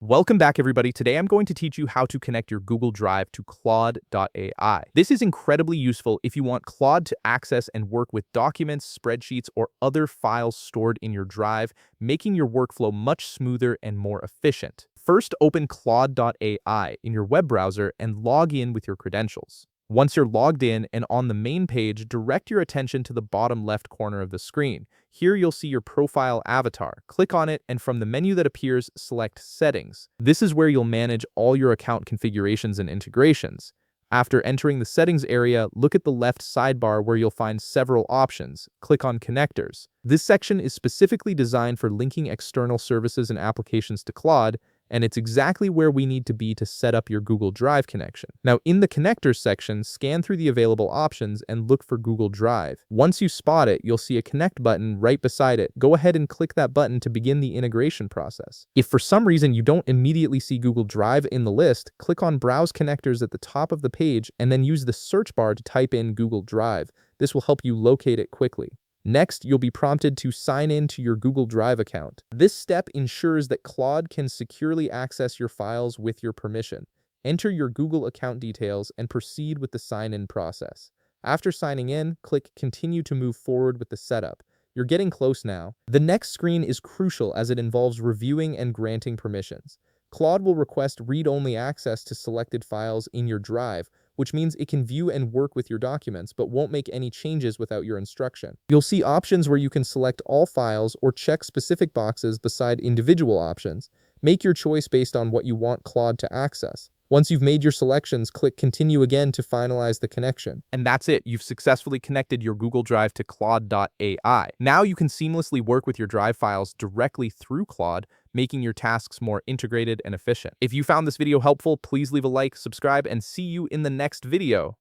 Welcome back, everybody. Today I'm going to teach you how to connect your Google Drive to Claude.ai. This is incredibly useful if you want Claude to access and work with documents, spreadsheets, or other files stored in your drive, making your workflow much smoother and more efficient. First, open Claude.ai in your web browser and log in with your credentials. Once you're logged in and on the main page, direct your attention to the bottom left corner of the screen. Here you'll see your profile avatar. Click on it, and from the menu that appears, select Settings. This is where you'll manage all your account configurations and integrations. After entering the settings area, look at the left sidebar where you'll find several options. Click on Connectors. This section is specifically designed for linking external services and applications to Claude, and it's exactly where we need to be to set up your Google Drive connection. Now, in the Connectors section, scan through the available options and look for Google Drive. Once you spot it, you'll see a Connect button right beside it. Go ahead and click that button to begin the integration process. If for some reason you don't immediately see Google Drive in the list, click on Browse Connectors at the top of the page and then use the search bar to type in Google Drive. This will help you locate it quickly. Next, you'll be prompted to sign in to your Google Drive account. This step ensures that Claude can securely access your files with your permission. Enter your Google account details and proceed with the sign-in process. After signing in, click Continue to move forward with the setup. You're getting close now. The next screen is crucial as it involves reviewing and granting permissions. Claude will request read-only access to selected files in your drive, which means it can view and work with your documents, but won't make any changes without your instruction. You'll see options where you can select all files or check specific boxes beside individual options. Make your choice based on what you want Claude to access. Once you've made your selections, click Continue again to finalize the connection. And that's it. You've successfully connected your Google Drive to Claude.ai. Now you can seamlessly work with your Drive files directly through Claude, making your tasks more integrated and efficient. If you found this video helpful, please leave a like, subscribe, and see you in the next video.